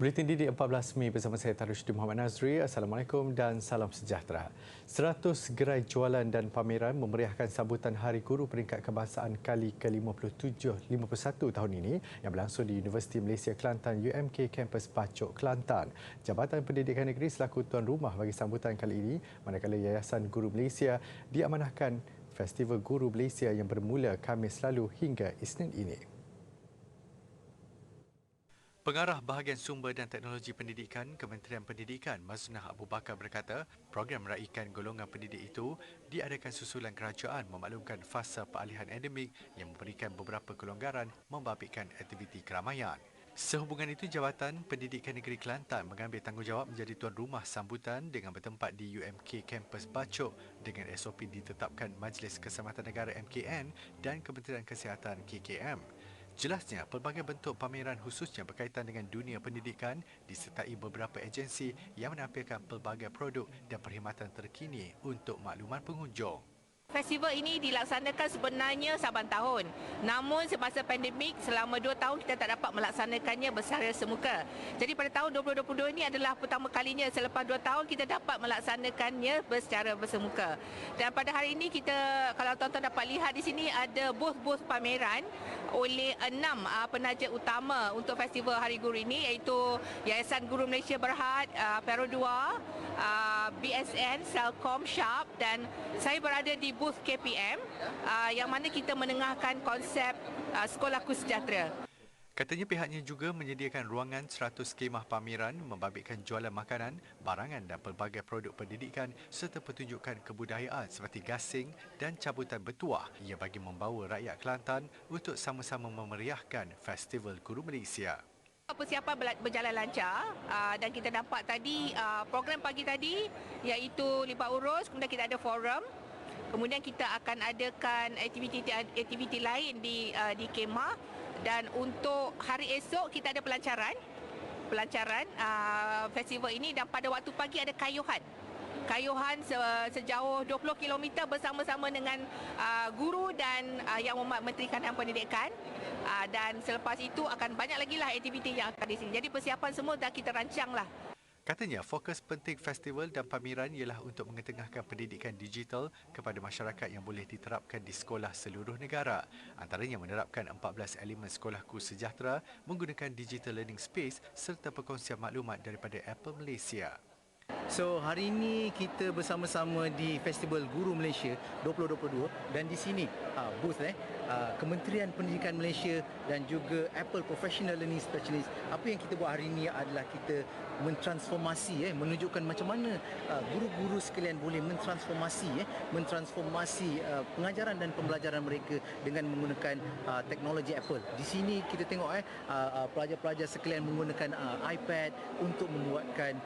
Buletin Didik 14 Mei bersama saya Tarushdin Muhammad Nazri. Assalamualaikum dan salam sejahtera. 100 gerai jualan dan pameran memeriahkan sambutan Hari Guru Peringkat Kebangsaan kali ke-51 tahun ini yang berlangsung di Universiti Malaysia Kelantan UMK Kampus Pacok, Kelantan. Jabatan Pendidikan Negeri selaku tuan rumah bagi sambutan kali ini, manakala Yayasan Guru Malaysia diamanahkan Festival Guru Malaysia yang bermula Khamis lalu hingga Isnin ini. Pengarah Bahagian Sumber dan Teknologi Pendidikan Kementerian Pendidikan Maznah Abu Bakar berkata, program meraikan golongan pendidik itu diadakan susulan kerajaan memaklumkan fasa peralihan endemik yang memberikan beberapa kelonggaran membabitkan aktiviti keramaian. Sehubungan itu, Jabatan Pendidikan Negeri Kelantan mengambil tanggungjawab menjadi tuan rumah sambutan dengan bertempat di UMK Kampus Pacok dengan SOP ditetapkan Majlis Keselamatan Negara MKN dan Kementerian Kesihatan KKM. Jelasnya, pelbagai bentuk pameran khususnya berkaitan dengan dunia pendidikan disertai beberapa agensi yang menampilkan pelbagai produk dan perkhidmatan terkini untuk makluman pengunjung. Festival ini dilaksanakan sebenarnya saban tahun. Namun semasa pandemik selama 2 tahun kita tak dapat melaksanakannya bersara semuka. Jadi pada tahun 2022 ini adalah pertama kalinya selepas 2 tahun kita dapat melaksanakannya secara bersemuka. Dan pada hari ini kita, kalau tuan-tuan dapat lihat di sini ada booth-booth pameran oleh 6 penaja utama untuk festival Hari Guru ini, iaitu Yayasan Guru Malaysia Berhad, Peru 2, BSN, Celcom, Sharp, dan saya berada di booth KPM yang mana kita menengahkan konsep Sekolahku Sejahtera. Katanya pihaknya juga menyediakan ruangan 100 kemah pameran membabitkan jualan makanan, barangan dan pelbagai produk pendidikan serta pertunjukan kebudayaan seperti gasing dan cabutan bertuah yang bagi membawa rakyat Kelantan untuk sama-sama memeriahkan Festival Guru Malaysia. Persiapan berjalan lancar dan kita dapat tadi program pagi tadi iaitu lipat urus, kemudian kita ada forum. Kemudian kita akan adakan aktiviti lain di kemah, dan untuk hari esok kita ada pelancaran festival ini, dan pada waktu pagi ada kayuhan sejauh 20 km bersama-sama dengan guru dan Yang Hormat Menteri Kanan Pendidikan, dan selepas itu akan banyak lagi lah aktiviti yang akan di sini. Jadi persiapan semua dah kita rancang lah. Katanya, fokus penting festival dan pameran ialah untuk mengetengahkan pendidikan digital kepada masyarakat yang boleh diterapkan di sekolah seluruh negara. Antaranya menerapkan 14 elemen Sekolahku Sejahtera menggunakan Digital Learning Space serta perkongsian maklumat daripada Apple Malaysia. So hari ini kita bersama-sama di Festival Guru Malaysia 2022, dan di sini booth Kementerian Pendidikan Malaysia dan juga Apple Professional Learning Specialist. Apa yang kita buat hari ini adalah kita mentransformasi menunjukkan macam mana guru-guru sekalian boleh mentransformasi pengajaran dan pembelajaran mereka dengan menggunakan teknologi Apple. Di sini kita tengok pelajar-pelajar sekalian menggunakan iPad untuk membuatkan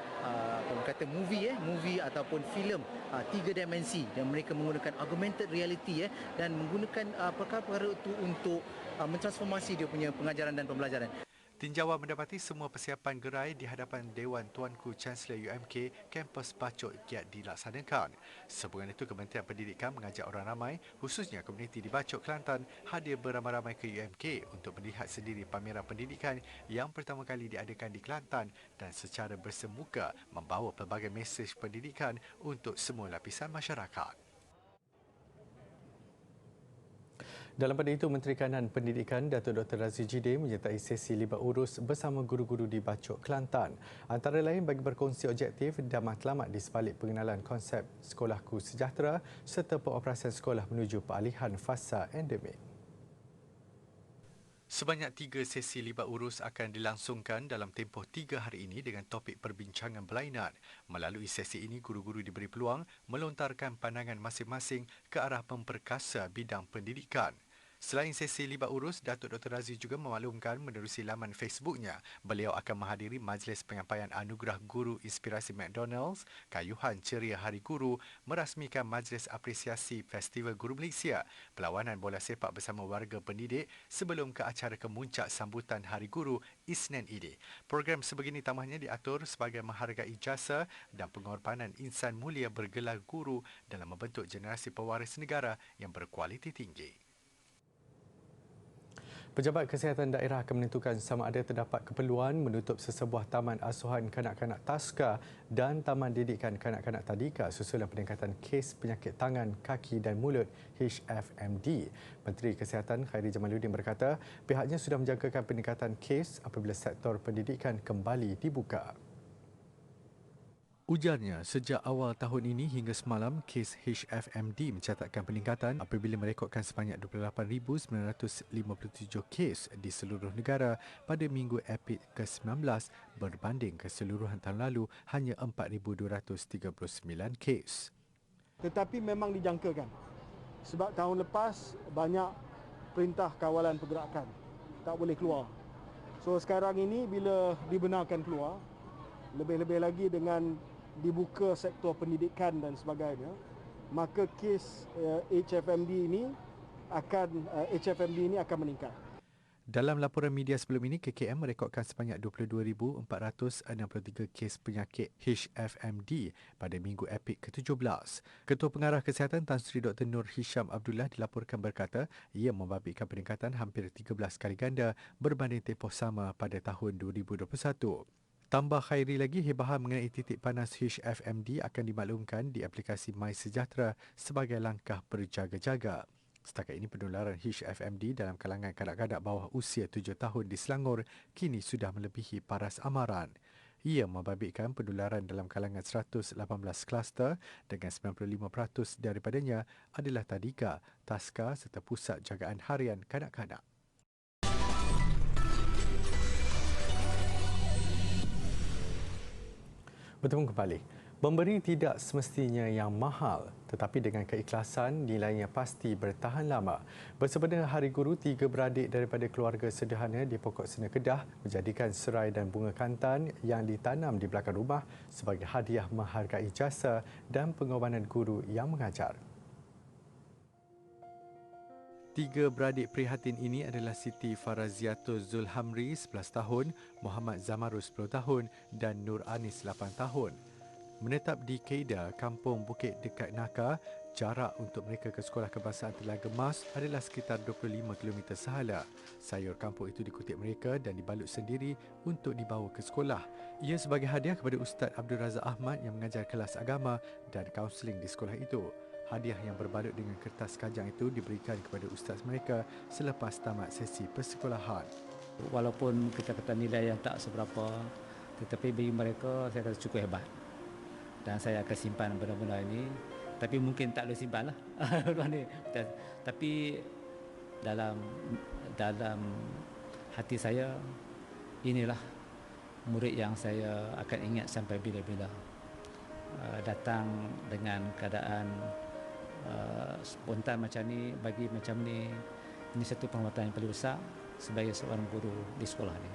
movie ataupun filem 3 dimensi, dan mereka menggunakan augmented reality dan menggunakan perkara-perkara itu untuk mentransformasi dia punya pengajaran dan pembelajaran. Tinjauan mendapati semua persiapan gerai di hadapan Dewan Tuanku Chancellor UMK Kampus Pacok giat dilaksanakan. Sehubungan itu, Kementerian Pendidikan mengajak orang ramai, khususnya komuniti di Pacok, Kelantan, hadir beramai-ramai ke UMK untuk melihat sendiri pameran pendidikan yang pertama kali diadakan di Kelantan dan secara bersemuka membawa pelbagai mesej pendidikan untuk semua lapisan masyarakat. Dalam pada itu, Menteri Kanan Pendidikan Datuk Dr. Razzie Jide menyertai sesi libat urus bersama guru-guru di Pacok, Kelantan. Antara lain bagi berkongsi objektif dan matlamat di sebalik pengenalan konsep Sekolahku Sejahtera serta pengoperasian sekolah menuju peralihan fasa endemik. Sebanyak 3 sesi libat urus akan dilangsungkan dalam tempoh 3 hari ini dengan topik perbincangan berlainan. Melalui sesi ini, guru-guru diberi peluang melontarkan pandangan masing-masing ke arah memperkasa bidang pendidikan. Selain sesi libat urus, Datuk Dr. Razzie juga memaklumkan menerusi laman Facebooknya, beliau akan menghadiri majlis penyampaian anugerah Guru Inspirasi McDonald's, kayuhan ceria Hari Guru, merasmikan majlis apresiasi Festival Guru Malaysia, perlawanan bola sepak bersama warga pendidik sebelum ke acara kemuncak sambutan Hari Guru Isnin ini. Program sebegini tambahnya diatur sebagai menghargai jasa dan pengorbanan insan mulia bergelar guru dalam membentuk generasi pewaris negara yang berkualiti tinggi. Pejabat Kesihatan Daerah akan menentukan sama ada terdapat keperluan menutup sesebuah taman asuhan kanak-kanak Taska dan taman didikan kanak-kanak Tadika susulan peningkatan kes penyakit tangan, kaki dan mulut HFMD. Menteri Kesihatan Khairi Jamaluddin berkata pihaknya sudah menjangkakan peningkatan kes apabila sektor pendidikan kembali dibuka. Ujarnya, sejak awal tahun ini hingga semalam, kes HFMD mencatatkan peningkatan apabila merekodkan sebanyak 28,957 kes di seluruh negara pada minggu Epid ke-19 berbanding keseluruhan tahun lalu hanya 4,239 kes. Tetapi memang dijangkakan sebab tahun lepas banyak perintah kawalan pergerakan tak boleh keluar. So sekarang ini bila dibenarkan keluar, lebih-lebih lagi dengan dibuka sektor pendidikan dan sebagainya, maka kes HFMD ini akan meningkat. Dalam laporan media sebelum ini, KKM merekodkan sebanyak 22,463 kes penyakit HFMD pada minggu Epid ke-17. Ketua Pengarah Kesihatan Tan Sri Dr. Nur Hisham Abdullah dilaporkan berkata ia membabitkan peningkatan hampir 13 kali ganda berbanding tempoh sama pada tahun 2021. Tambah Khairi lagi, hebahan mengenai titik panas HFMD akan dimaklumkan di aplikasi MySejahtera sebagai langkah berjaga-jaga. Setakat ini penularan HFMD dalam kalangan kanak-kanak bawah usia 7 tahun di Selangor kini sudah melebihi paras amaran. Ia membabitkan penularan dalam kalangan 118 kluster dengan 95% daripadanya adalah Tadika, Taska serta Pusat Jagaan Harian Kanak-kanak. Bertemu kembali. Memberi tidak semestinya yang mahal, tetapi dengan keikhlasan nilainya pasti bertahan lama. Bersempena Hari Guru, 3 beradik daripada keluarga sederhana di Pokok Sena Kedah menjadikan serai dan bunga kantan yang ditanam di belakang rumah sebagai hadiah menghargai jasa dan pengorbanan guru yang mengajar. 3 beradik prihatin ini adalah Siti Faraziatul Zulhamri 11 tahun, Muhammad Zamarus 10 tahun dan Nur Anis 8 tahun. Menetap di Keida, kampung Bukit dekat Naka, jarak untuk mereka ke sekolah kebangsaan Telaga Mas adalah sekitar 25 km sahaja. Sayur kampung itu dikutip mereka dan dibalut sendiri untuk dibawa ke sekolah. Ia sebagai hadiah kepada Ustaz Abdul Razak Ahmad yang mengajar kelas agama dan kaunseling di sekolah itu. Hadiah yang berbalut dengan kertas kajang itu diberikan kepada ustaz mereka selepas tamat sesi persekolahan. Walaupun kita kata nilai yang tak seberapa, tetapi bagi mereka saya kata cukup hebat. Dan saya akan simpan benda-benda ini. Tapi mungkin tak boleh simpan lah. Tapi dalam hati saya, inilah murid yang saya akan ingat sampai bila-bila. Datang dengan keadaan spontan macam ni, bagi macam ni, ini satu penghormatan yang paling besar sebagai seorang guru di sekolah ni.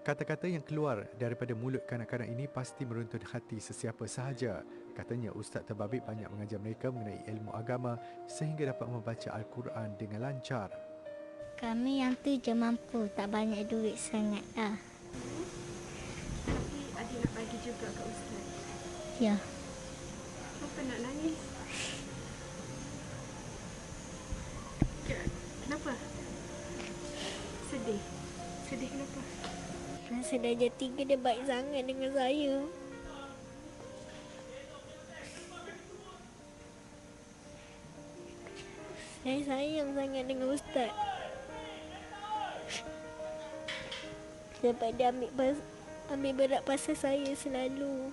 Kata-kata yang keluar daripada mulut kanak-kanak ini pasti meruntun hati sesiapa sahaja. Katanya Ustaz Terbabit banyak mengajar mereka mengenai ilmu agama sehingga dapat membaca Al-Quran dengan lancar. Kami yang tu je mampu, tak banyak duit sangat lah. Tapi adik nak bagi juga ke Ustaz? Ya. Kenapa nak nangis? Kenapa? Sedih? Sedih kenapa? Masa darjah 3 dia baik sangat dengan saya. Saya sayang sangat dengan Ustaz. Sebab dia ambil berat pasal saya selalu.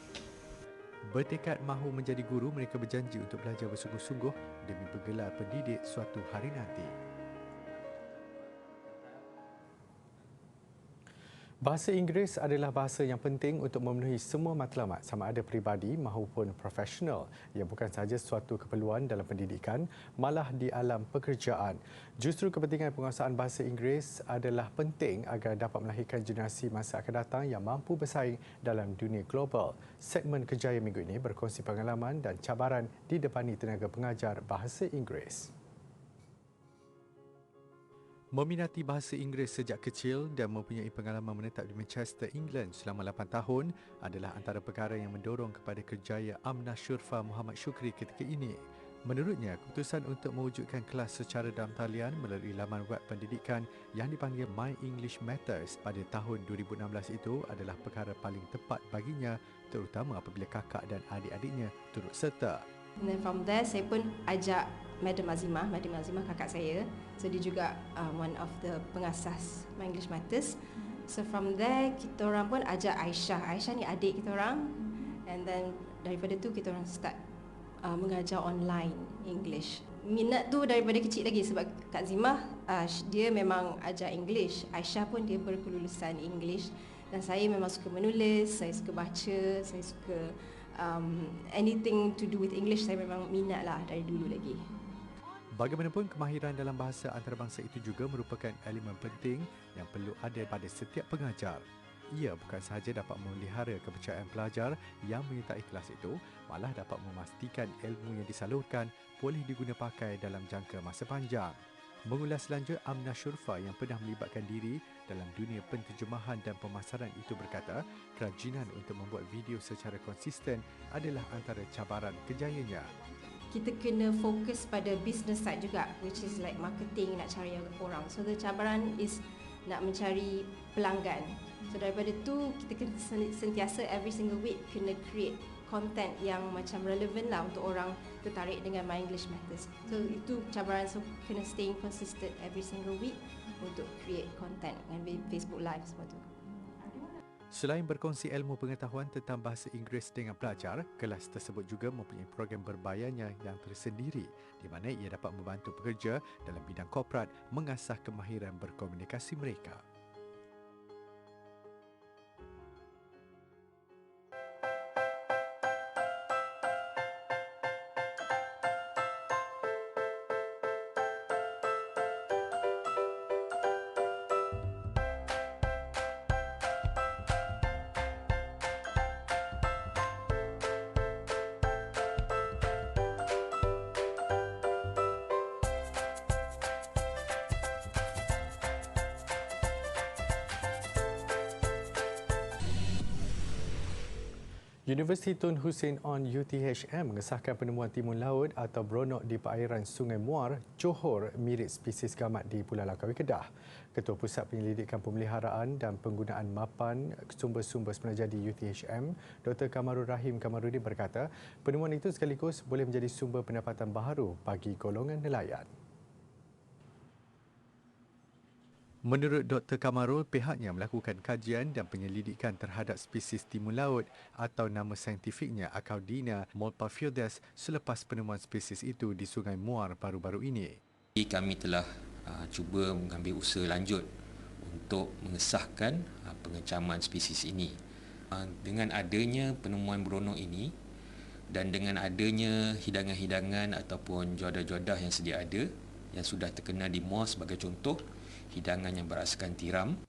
Bertekad mahu menjadi guru, mereka berjanji untuk belajar bersungguh-sungguh demi bergelar pendidik suatu hari nanti. Bahasa Inggeris adalah bahasa yang penting untuk memenuhi semua matlamat sama ada peribadi maupun profesional. Ia bukan sahaja suatu keperluan dalam pendidikan, malah di alam pekerjaan. Justru kepentingan penguasaan bahasa Inggeris adalah penting agar dapat melahirkan generasi masa akan datang yang mampu bersaing dalam dunia global. Segmen Kejaya minggu ini berkongsi pengalaman dan cabaran didepani tenaga pengajar bahasa Inggeris. Meminati bahasa Inggeris sejak kecil dan mempunyai pengalaman menetap di Manchester, England selama 8 tahun adalah antara perkara yang mendorong kepada kerjaya Amna Syurfa Muhammad Syukri ketika ini. Menurutnya, keputusan untuk mewujudkan kelas secara dalam talian melalui laman web pendidikan yang dipanggil My English Matters pada tahun 2016 itu adalah perkara paling tepat baginya, terutama apabila kakak dan adik-adiknya turut serta. And then from there, saya pun ajak Madam Azimah kakak saya. So dia juga one of the pengasas My English Matters. So from there, kita orang pun ajak Aisyah. Aisyah ni adik kita orang. And then daripada tu kita orang start mengajar online English. Minat tu daripada kecil lagi sebab Kak Zimah dia memang ajar English. Aisyah pun dia berkelulusan English. Dan saya memang suka menulis, saya suka baca, saya suka anything to do with English, saya memang minat lah dari dulu lagi. Bagaimanapun, kemahiran dalam bahasa antarabangsa itu juga merupakan elemen penting yang perlu ada pada setiap pengajar. Ia bukan sahaja dapat memelihara kepercayaan pelajar yang menyertai kelas itu, malah dapat memastikan ilmu yang disalurkan boleh diguna pakai dalam jangka masa panjang. Mengulas selanjut, Amna Shurfa yang pernah melibatkan diri dalam dunia penterjemahan dan pemasaran itu berkata, kerajinan untuk membuat video secara konsisten adalah antara cabaran kejayaannya. Kita kena fokus pada business side juga, which is like marketing, nak cari orang. So the cabaran is nak mencari pelanggan. So daripada tu kita kena sentiasa every single week kena create content yang macam relevan lah untuk orang tertarik dengan My English Matters. So itu cabaran, so kena staying consistent every single week untuk create content dengan Facebook Live semua tu. Selain berkongsi ilmu pengetahuan tentang bahasa Inggeris dengan pelajar, kelas tersebut juga mempunyai program berbayarnya yang tersendiri di mana ia dapat membantu pekerja dalam bidang korporat mengasah kemahiran berkomunikasi mereka. Universiti Tun Hussein On UTHM mengesahkan penemuan timun laut atau bronok di perairan Sungai Muar, Johor mirip spesies gamat di Pulau Langkawi, Kedah. Ketua Pusat Penyelidikan Pemeliharaan dan Penggunaan Mapan Sumber-Sumber Semenanjung di UTHM, Dr. Kamarul Rahim Kamarudin berkata, penemuan itu sekaligus boleh menjadi sumber pendapatan baharu bagi golongan nelayan. Menurut Dr. Kamarul, pihaknya melakukan kajian dan penyelidikan terhadap spesies timun laut atau nama saintifiknya Acaudina molpaphides selepas penemuan spesies itu di Sungai Muar baru-baru ini. Kami telah cuba mengambil usaha lanjut untuk mengesahkan pengecaman spesies ini. Dengan adanya penemuan bronok ini dan dengan adanya hidangan-hidangan ataupun jodah-jodah yang sedia ada yang sudah terkenal di Muar sebagai contoh, hidangan yang berasaskan tiram.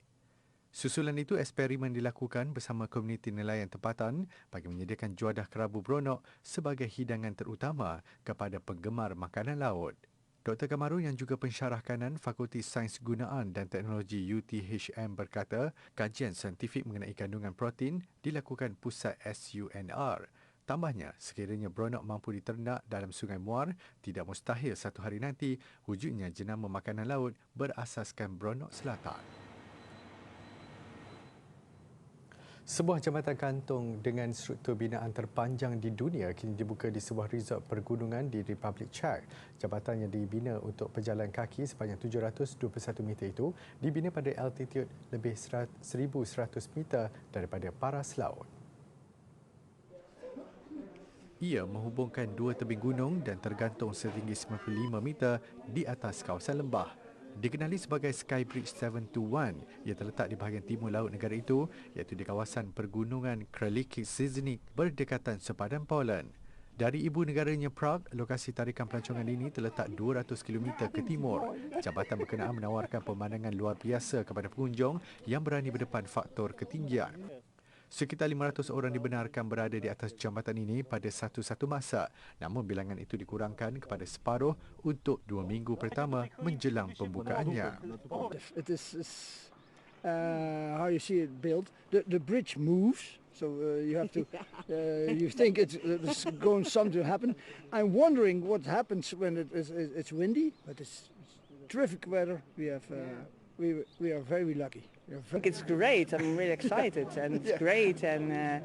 Susulan itu, eksperimen dilakukan bersama komuniti nelayan tempatan bagi menyediakan juadah kerabu bronok sebagai hidangan terutama kepada penggemar makanan laut. Dr. Kamarul yang juga pensyarah kanan Fakulti Sains Gunaan dan Teknologi UTHM berkata, kajian saintifik mengenai kandungan protein dilakukan pusat SUNR. Tambahnya, sekiranya bronok mampu diternak dalam Sungai Muar, tidak mustahil satu hari nanti wujudnya jenama makanan laut berasaskan bronok selatan. Sebuah jambatan gantung dengan struktur binaan terpanjang di dunia kini dibuka di sebuah resort pergunungan di Republik Czech. Jambatan yang dibina untuk pejalan kaki sepanjang 721 meter itu dibina pada altitude lebih 1,100 meter daripada paras laut. Ia menghubungkan dua tebing gunung dan tergantung setinggi 95 meter di atas kawasan lembah. Dikenali sebagai Skybridge 721, ia terletak di bahagian timur laut negara itu, iaitu di kawasan pergunungan Kraliki Ziznik berdekatan sepadan Poland. Dari ibu negaranya Prague, lokasi tarikan pelancongan ini terletak 200 km ke timur. Jabatan berkenaan menawarkan pemandangan luar biasa kepada pengunjung yang berani berdepan faktor ketinggian. Sekitar 500 orang dibenarkan berada di atas jambatan ini pada satu-satu masa, namun bilangan itu dikurangkan kepada separuh untuk 2 minggu pertama menjelang pembukaannya. It is how you see it built. The bridge moves, So you have to, you think it's going something to happen. I'm wondering what happens when it's windy, but it's terrific weather. We have, we are very lucky. I think it's great. I'm really excited, and it's great. And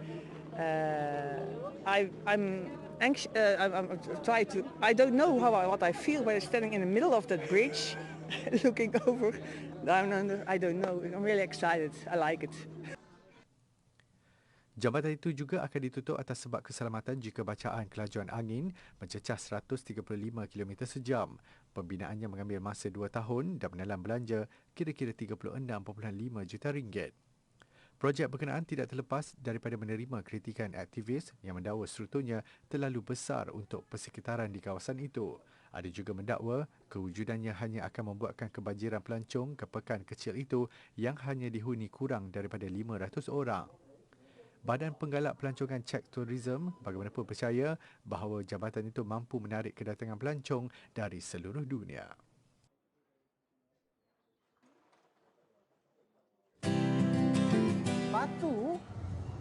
I'm anxious. I'm trying to. I don't know what I feel when I'm standing in the middle of that bridge, looking over. I don't know. I'm really excited. I like it. Jambatan itu juga akan ditutup atas sebab keselamatan jika bacaan kelajuan angin mencecah 135 km sejam. Pembinaannya mengambil masa 2 tahun dan menelan belanja kira-kira 36.5 juta ringgit. Projek berkenaan tidak terlepas daripada menerima kritikan aktivis yang mendakwa strukturnya terlalu besar untuk persekitaran di kawasan itu. Ada juga mendakwa kewujudannya hanya akan membuatkan kebanjiran pelancong ke pekan kecil itu yang hanya dihuni kurang daripada 500 orang. Badan Penggalak Pelancongan Czech Tourism bagaimanapun percaya bahawa jabatan itu mampu menarik kedatangan pelancong dari seluruh dunia. Batu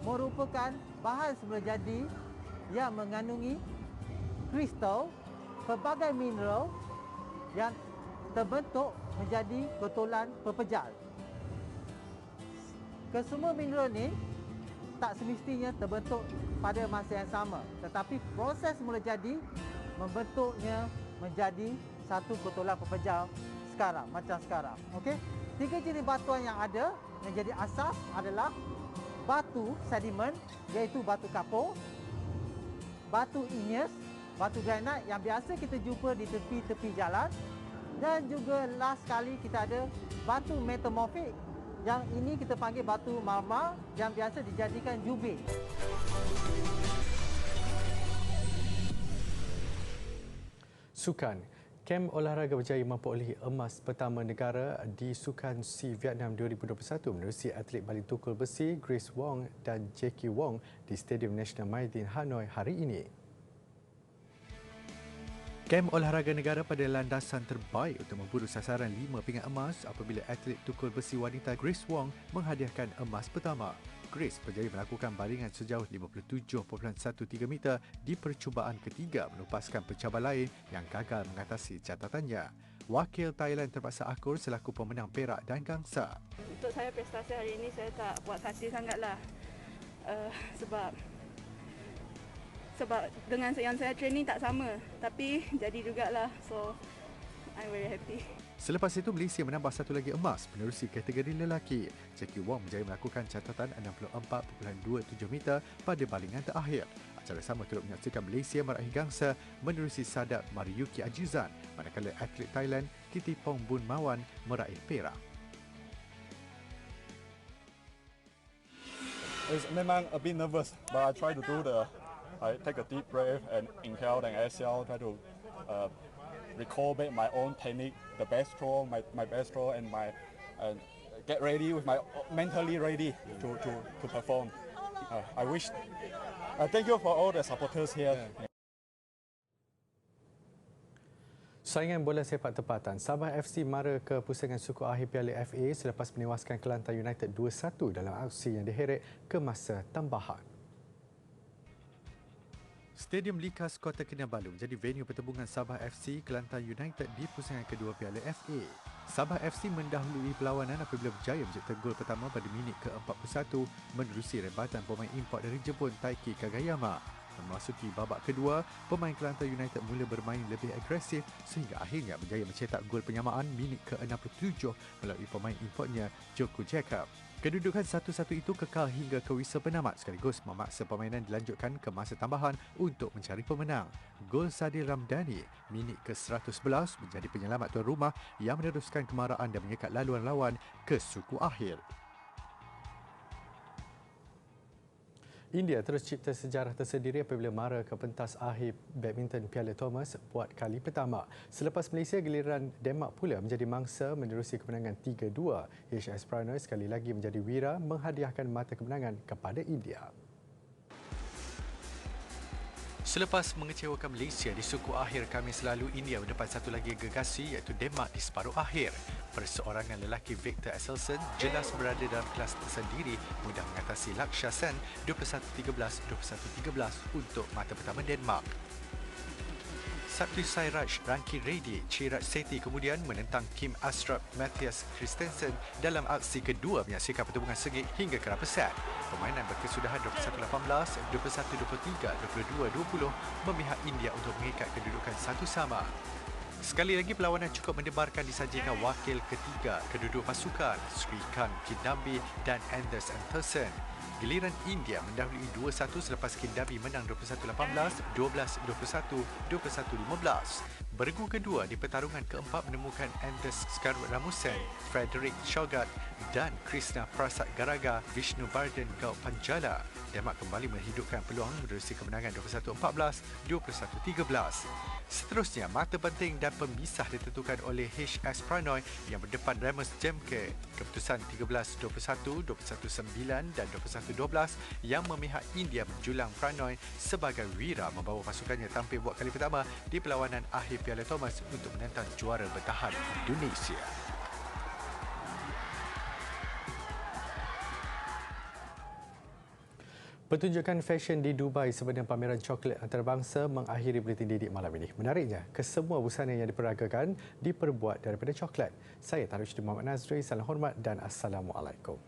merupakan bahan semula jadi yang mengandungi kristal, pelbagai mineral yang terbentuk menjadi gotolan pepejal. Kesemua mineral ni tak semestinya terbentuk pada masa yang sama, tetapi proses mula jadi membentuknya menjadi satu gotolan pepejal sekarang, macam sekarang. Okey, 3 jenis batuan yang ada yang jadi asas adalah batu sedimen, iaitu batu kapur, batu igneous, batu granit yang biasa kita jumpa di tepi-tepi jalan, dan juga last sekali kita ada batu metamorfik. Yang ini kita panggil batu marmar yang biasa dijadikan jubir. Sukan. Kem olahraga berjaya memperolehi emas pertama negara di Sukan SEA Vietnam 2021 menerusi atlet baling tukul besi Grace Wong dan Jackie Wong di Stadium National Maidin Hanoi hari ini. Kem olahraga negara pada landasan terbaik untuk memburu sasaran 5 pingat emas apabila atlet tukul besi wanita Grace Wong menghadiahkan emas pertama. Grace berjaya melakukan balingan sejauh 57.13 meter di percubaan ketiga melupaskan pencabar lain yang gagal mengatasi catatannya. Wakil Thailand terpaksa akur selaku pemenang perak dan gangsa. Untuk saya prestasi hari ini saya tak puas hati sangatlah. Sebab dengan yang saya training tak sama, tapi jadi jugalah, so I'm very happy. Selepas itu Malaysia menambah satu lagi emas menerusi kategori lelaki. Jackie Wong berjaya melakukan catatan 64.27 meter pada balingan terakhir. Acara sama turut menyaksikan Malaysia meraih gangsa menerusi Sadat Mariuki Ajizan, manakala atlet Thailand Kittipong Bun Mawan meraih perak. Memang a bit nervous, but I try to do I take a deep breath and inhale and exhale, try to recall back my own technique, the best throw, my best throw, and get ready with my mentally ready to perform. I wish. Thank you for all the supporters here. Saingan bola sepak tempatan, Sabah FC mara ke pusingan suku akhir Piala FA selepas menewaskan Kelantan United 2-1 dalam aksi yang diheret ke masa tambahan. Stadium Likas Kota Kinabalu menjadi venue pertembungan Sabah FC Kelantan United di pusingan kedua Piala FA. Sabah FC mendahului perlawanan apabila berjaya mencipta gol pertama pada minit ke-41 menerusi rebatan pemain import dari Jepun Taiki Kagayama. Memasuki babak kedua, pemain Kelantan United mula bermain lebih agresif sehingga akhirnya berjaya mencetak gol penyamaan minit ke-67 melalui pemain importnya Joko Jacob. Kedudukan 1-1 itu kekal hingga ke whistle penamat sekaligus memaksa permainan dilanjutkan ke masa tambahan untuk mencari pemenang. Gol Sadil Ramdhani minit ke-111 menjadi penyelamat tuan rumah yang meneruskan kemarahan dan menyekat laluan lawan ke suku akhir. India terus cipta sejarah tersendiri apabila mara ke pentas akhir badminton Piala Thomas buat kali pertama. Selepas Malaysia, giliran Denmark pula menjadi mangsa menerusi kemenangan 3-2. HS Pranoy sekali lagi menjadi wira menghadiahkan mata kemenangan kepada India. Selepas mengecewakan Malaysia di suku akhir Khamis lalu, India mendapat satu lagi gegasi iaitu Denmark di separuh akhir. perseorangan lelaki Victor Axelsen jelas berada dalam kelas tersendiri mudah mengatasi Lakshya Sen 21-13, 21-13 untuk mata pertama Denmark. Sabtu Sairaj Ranki Reddy Chirag Sethi kemudian menentang Kim Astrup Matthias Christensen dalam aksi kedua menyaksikan pertembungan sengit hingga ke rubber set. Permainan berkesudahan 21-18, 21-23, 22-20 memihak India untuk mengikat kedudukan satu sama. Sekali lagi perlawanan cukup mendebarkan disajikan wakil ketiga kedua-dua pasukan Srikanth Kidambi dan Anders Antonsen. Giliran India mendahului 2-1 selepas Kidambi menang 21-18, 12-21, 21-15. Bergu kedua di pertarungan keempat menemukan Anders Skarramusen, Frederick Shogat dan Krishna Prasad Garaga, Vishnu Bardhan Gaupanjala. Denmark kembali menghidupkan peluang menerusi kemenangan 21-14, 21-13. Seterusnya, mata penting dan pemisah ditentukan oleh HS Pranoy yang berdepan Ramus Jemke. Keputusan 13-21, 21-9 dan 21-12 yang memihak India menjulang Pranoy sebagai wira membawa pasukannya tampil buat kali pertama di perlawanan akhir Piala Thomas untuk menentang juara bertahan Indonesia. Pertunjukan fashion di Dubai sebenarnya pameran coklat antarabangsa mengakhiri buletin Didik malam ini. Menariknya, kesemua busana yang diperagakan diperbuat daripada coklat. Saya Tarusydi Muhammad Nazri, salam hormat dan Assalamualaikum.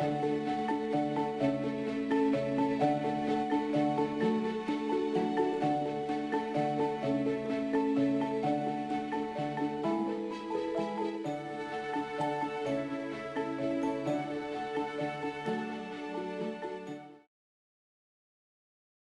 Thank you.